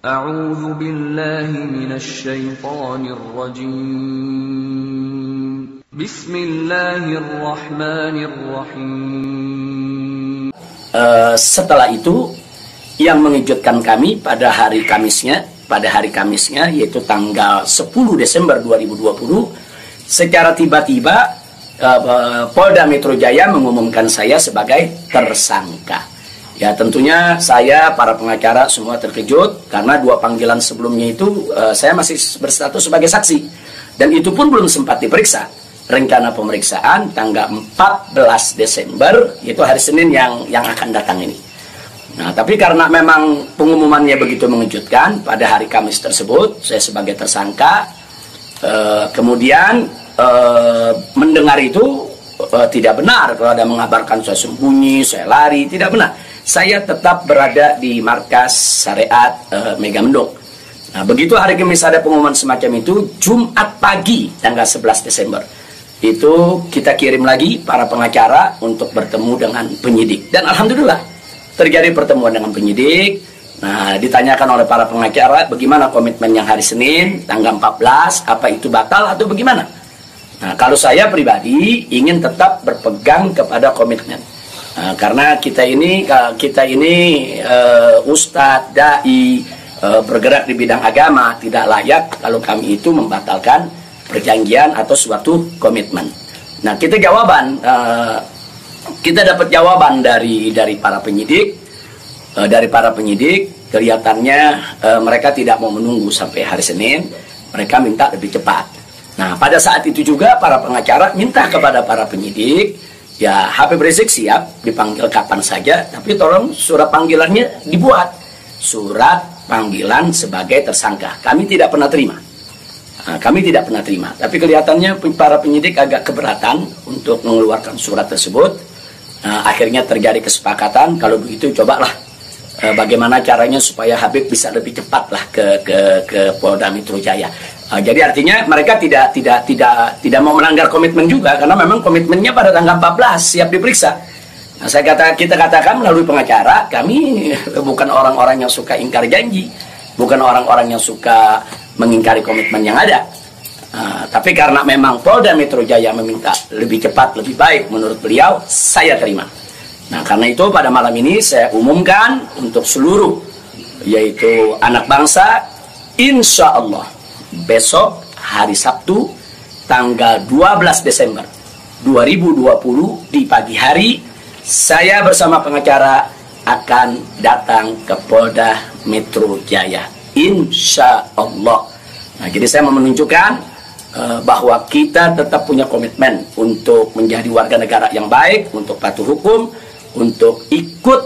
أعوذ بالله من الشيطان الرجيم بسم الله الرحمن الرحيم. Setelah itu yang mengejutkan kami pada hari Kamisnya yaitu tanggal 10 Desember 2020 secara tiba-tiba Polda Metro Jaya mengumumkan saya sebagai tersangka. Ya tentunya saya, para pengacara semua terkejut karena 2 panggilan sebelumnya itu saya masih berstatus sebagai saksi. Dan itu pun belum sempat diperiksa. Rencana pemeriksaan tanggal 14 Desember, itu hari Senin yang akan datang ini. Nah tapi karena memang pengumumannya begitu mengejutkan, pada hari Kamis tersebut saya sebagai tersangka, kemudian mendengar itu tidak benar kalau ada mengabarkan saya sembunyi, saya lari, tidak benar. Saya tetap berada di markas syariat Megamendung. Nah, begitu hari Kamis ada pengumuman semacam itu, Jumat pagi tanggal 11 Desember itu kita kirim lagi para pengacara untuk bertemu dengan penyidik. Dan alhamdulillah terjadi pertemuan dengan penyidik. Nah, ditanyakan oleh para pengacara bagaimana komitmen yang hari Senin tanggal 14, apa itu batal atau bagaimana. Nah, kalau saya pribadi ingin tetap berpegang kepada komitmen. Nah, karena kita ini ustadz, dai, bergerak di bidang agama, tidak layak kalau kami itu membatalkan perjanjian atau suatu komitmen. Nah, kita dapat jawaban dari para penyidik. Kelihatannya mereka tidak mau menunggu sampai hari Senin, mereka minta lebih cepat. Nah, pada saat itu juga para pengacara minta kepada para penyidik, ya Habib Rizik siap dipanggil kapan saja, tapi tolong surat panggilannya dibuat. Surat panggilan sebagai tersangka. Kami tidak pernah terima. Tapi kelihatannya para penyidik agak keberatan untuk mengeluarkan surat tersebut. Akhirnya terjadi kesepakatan, kalau begitu cobalah bagaimana caranya supaya Habib bisa lebih cepatlah ke Polda Metro Jaya. Jadi artinya mereka tidak mau melanggar komitmen juga, karena memang komitmennya pada tanggal 14 siap diperiksa. Nah, kita katakan melalui pengacara, kami bukan orang-orang yang suka ingkar janji, bukan orang-orang yang suka mengingkari komitmen yang ada. Tapi karena memang Polda Metro Jaya meminta lebih cepat, lebih baik menurut beliau, saya terima. Nah, karena itu pada malam ini saya umumkan untuk seluruh, yaitu anak bangsa, insya Allah besok hari Sabtu tanggal 12 Desember 2020 di pagi hari, saya bersama pengacara akan datang ke Polda Metro Jaya, insya Allah. Nah, jadi saya mau menunjukkan bahwa kita tetap punya komitmen untuk menjadi warga negara yang baik, untuk patuh hukum, untuk ikut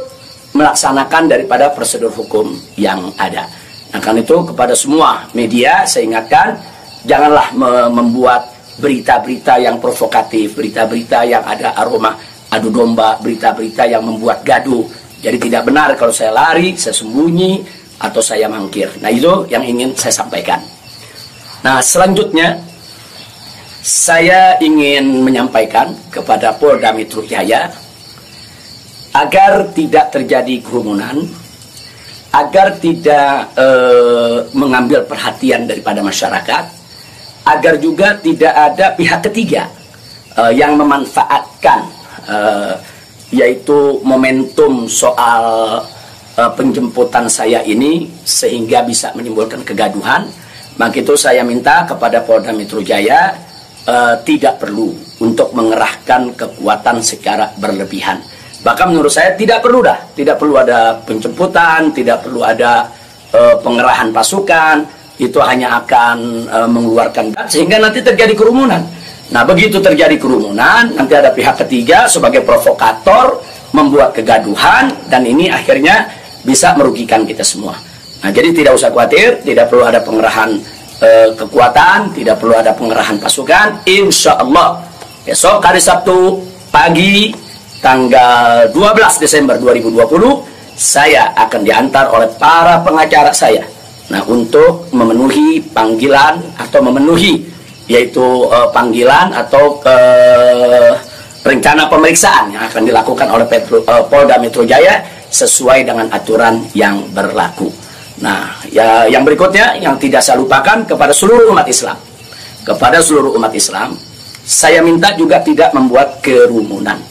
melaksanakan daripada prosedur hukum yang ada. Nah, karena itu kepada semua media saya ingatkan, janganlah membuat berita-berita yang provokatif, berita-berita yang ada aroma adu domba, berita-berita yang membuat gaduh. Jadi tidak benar kalau saya lari, saya sembunyi, atau saya mangkir. Nah, itu yang ingin saya sampaikan. Nah, selanjutnya saya ingin menyampaikan kepada Polda Metro Jaya agar tidak terjadi kerumunan, agar tidak mengambil perhatian daripada masyarakat, agar juga tidak ada pihak ketiga yang memanfaatkan yaitu momentum soal penjemputan saya ini sehingga bisa menimbulkan kegaduhan. Maka itu saya minta kepada Polda Metro Jaya tidak perlu untuk mengerahkan kekuatan secara berlebihan. Bahkan menurut saya tidak perlu ada penjemputan, tidak perlu ada pengerahan pasukan. Itu hanya akan mengeluarkan sehingga nanti terjadi kerumunan. Nah, begitu terjadi kerumunan, nanti ada pihak ketiga sebagai provokator membuat kegaduhan, dan ini akhirnya bisa merugikan kita semua. Nah, jadi tidak usah khawatir, tidak perlu ada pengerahan kekuatan, tidak perlu ada pengerahan pasukan. Insya Allah besok hari Sabtu pagi tanggal 12 Desember 2020 saya akan diantar oleh para pengacara saya. Nah, untuk memenuhi panggilan atau yaitu panggilan atau rencana pemeriksaan yang akan dilakukan oleh Polda Metro Jaya sesuai dengan aturan yang berlaku. Nah, Ya, yang berikutnya yang tidak saya lupakan kepada seluruh umat Islam. Kepada seluruh umat Islam, saya minta juga tidak membuat kerumunan.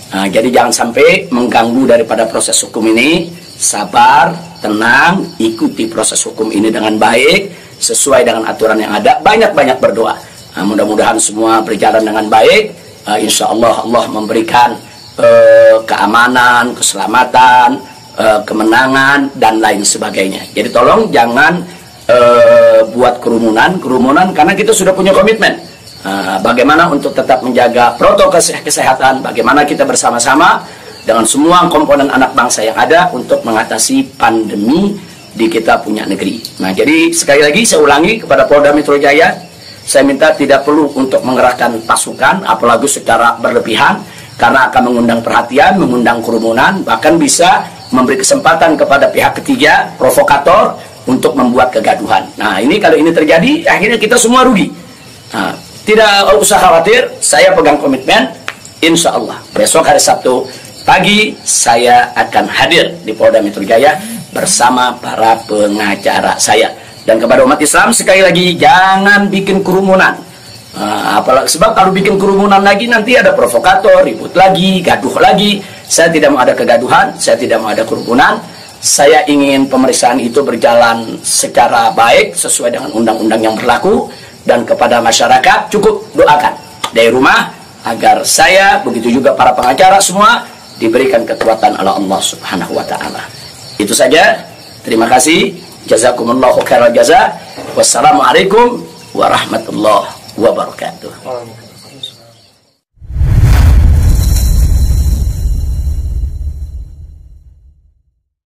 Nah, jadi jangan sampai mengganggu daripada proses hukum ini. Sabar, tenang, ikuti proses hukum ini dengan baik, sesuai dengan aturan yang ada. Banyak-banyak berdoa. Nah, mudah-mudahan semua berjalan dengan baik. Insya Allah Allah memberikan keamanan, keselamatan, kemenangan, dan lain sebagainya. Jadi tolong jangan buat kerumunan karena kita sudah punya komitmen. Bagaimana untuk tetap menjaga protokol kesehatan, bagaimana kita bersama-sama dengan semua komponen anak bangsa yang ada untuk mengatasi pandemi di kita punya negeri. Nah, jadi sekali lagi saya ulangi kepada Polda Metro Jaya, saya minta tidak perlu untuk mengerahkan pasukan, apalagi secara berlebihan, karena akan mengundang perhatian, mengundang kerumunan, bahkan bisa memberi kesempatan kepada pihak ketiga, provokator, untuk membuat kegaduhan. Nah, ini kalau ini terjadi, akhirnya kita semua rugi. Nah, tidak usah khawatir, saya pegang komitmen, insya Allah besok hari Sabtu pagi saya akan hadir di Polda Metro Jaya bersama para pengacara saya. Dan kepada umat Islam sekali lagi, jangan bikin kerumunan. Apalagi sebab kalau bikin kerumunan lagi nanti ada provokator, ribut lagi, gaduh lagi. Saya tidak mau ada kegaduhan, saya tidak mau ada kerumunan. Saya ingin pemeriksaan itu berjalan secara baik sesuai dengan undang-undang yang berlaku. Dan kepada masyarakat cukup doakan dari rumah agar saya, begitu juga para pengacara semua, diberikan kekuatan oleh Allah Subhanahu wa Ta'ala. Itu saja. Terima kasih. Jazakumullahu khairal jaza. Wassalamualaikum warahmatullahi wabarakatuh.